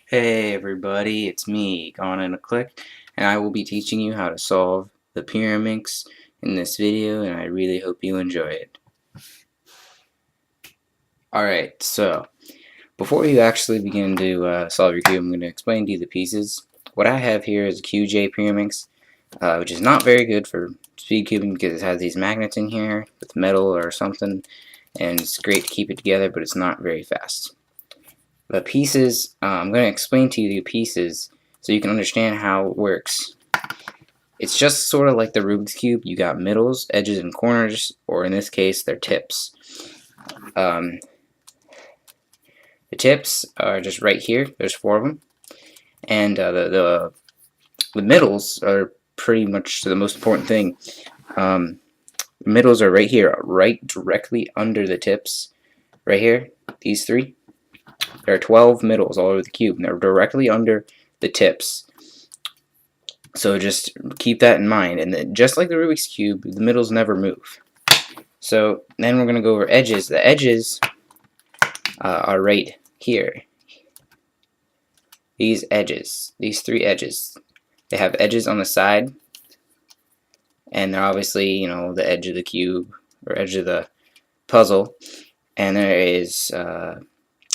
Hey everybody, it's me, goneinaclick, and I will be teaching you how to solve the Pyraminx in this video, and I really hope you enjoy it. Alright, so before you actually begin to solve your cube, I'm going to explain to you the pieces. What I have here is a QJ Pyraminx, which is not very good for speed cubing because it has these magnets in here with metal or something, and it's great to keep it together, but it's not very fast. The pieces, I'm going to explain to you the pieces so you can understand how it works. It's just sort of like the Rubik's Cube. You got middles, edges, and corners, or in this case, they're tips. The tips are just right here. There's 4 of them. And the middles are pretty much the most important thing. The middles are right here, right directly under the tips. Right here, these 3. There are 12 middles all over the cube, and they're directly under the tips. So just keep that in mind. And then, just like the Rubik's Cube, the middles never move. So then we're going to go over edges. The edges are right here. These edges, these 3 edges, they have edges on the side, and they're obviously, you know, the edge of the cube or edge of the puzzle. And there is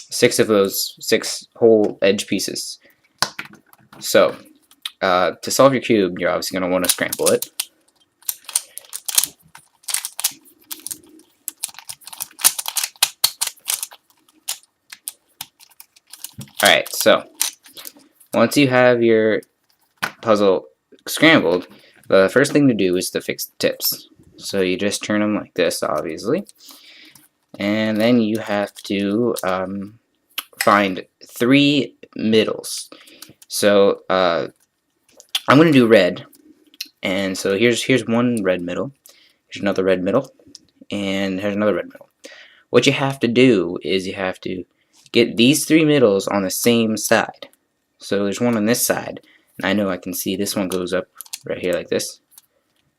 6 of those 6 whole edge pieces. So to solve your cube, you're obviously going to want to scramble it. Alright, so once you have your puzzle scrambled, the first thing to do is to fix the tips. So you just turn them like this, obviously. And then you have to find 3 middles. So I'm going to do red. And so here's one red middle. Here's another red middle. And here's another red middle. What you have to do is you have to get these 3 middles on the same side. So there's one on this side, and I know I can see this one goes up right here like this,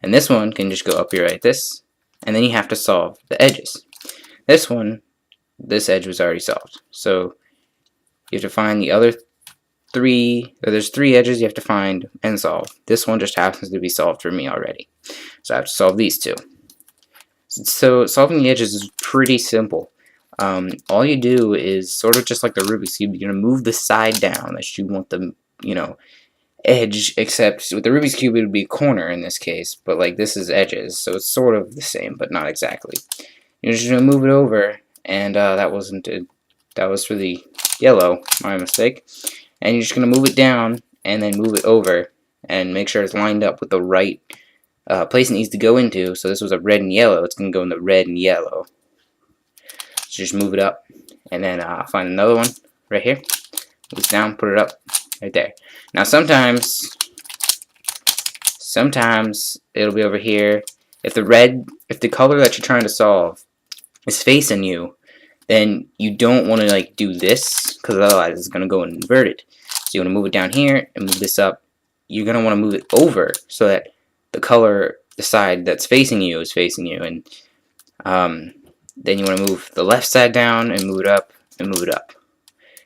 and this one can just go up here like this, and then you have to solve the edges. This one, this edge was already solved, so you have to find the other 3, or there's 3 edges you have to find and solve. This one just happens to be solved for me already, so I have to solve these 2. So solving the edges is pretty simple. All you do is sort of just like the Rubik's Cube. You're going to move the side down that you want the, edge, except with the Rubik's Cube it would be a corner in this case, but like this is edges, so it's sort of the same, but not exactly. You're just going to move it over, and that wasn't it. That was for the yellow, my mistake. And you're just going to move it down, and then move it over, and make sure it's lined up with the right place it needs to go into. So this was a red and yellow, it's going to go in the red and yellow. So just move it up, and then find another one right here. Move it down, put it up right there. Now sometimes it'll be over here. If the color that you're trying to solve is facing you, then you don't want to like do this, because otherwise it's going to go inverted. So you want to move it down here and move this up. You're going to want to move it over so that the color, the side that's facing you is facing you, and then you want to move the left side down and move it up and move it up.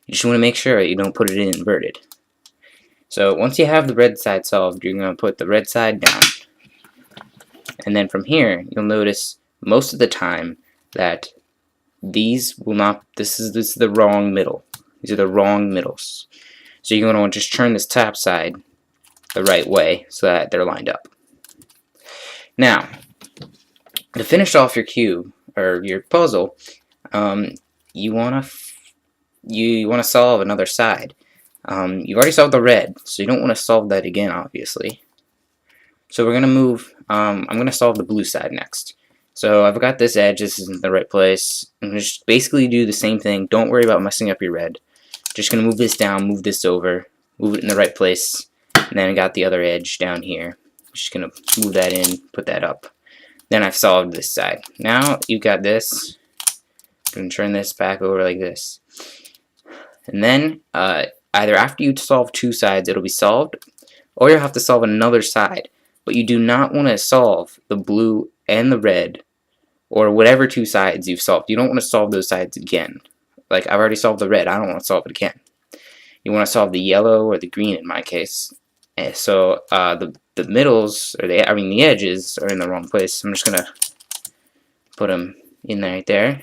You just want to make sure you don't put it in inverted. So once you have the red side solved, you're going to put the red side down. And then from here, you'll notice most of the time that these will not, this is the wrong middle. These are the wrong middles. So you're going to want to just turn this top side the right way so that they're lined up. Now, to finish off your cube, or your puzzle, you want to solve another side. You've already solved the red, so you don't want to solve that again, obviously. So we're gonna move. I'm gonna solve the blue side next. So I've got this edge. This isn't the right place. I'm just basically do the same thing. Don't worry about messing up your red. Just gonna move this down, move this over, move it in the right place, and then I got the other edge down here. Just gonna move that in, put that up. Then I've solved this side. Now you've got this. I'm going to turn this back over like this. And then either after you solve 2 sides it'll be solved, or you'll have to solve another side. But you do not want to solve the blue and the red, or whatever 2 sides you've solved. You don't want to solve those sides again. Like I've already solved the red, I don't want to solve it again. you want to solve the yellow or the green in my case. And so the middles, or the edges are in the wrong place. I'm just gonna put them in there, right there.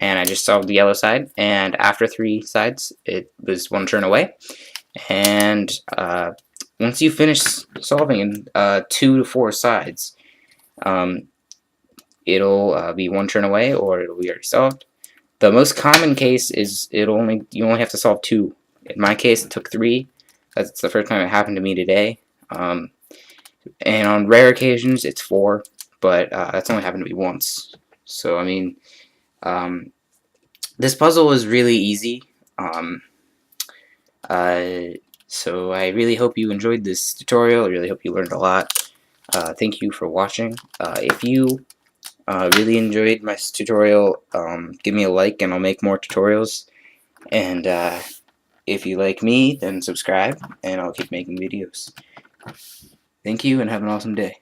And I just solved the yellow side, and after 3 sides, it was 1 turn away. And once you finish solving 2 to 4 sides, it'll be 1 turn away, or it'll be already solved. The most common case is you only have to solve 2. In my case, it took 3. That's the first time it happened to me today. And on rare occasions, it's 4, but that's only happened to me once. So I mean, this puzzle is really easy. So I really hope you enjoyed this tutorial. I really hope you learned a lot. Thank you for watching. If you really enjoyed my tutorial, give me a like and I'll make more tutorials. And if you like me, then subscribe and I'll keep making videos. Thank you and have an awesome day.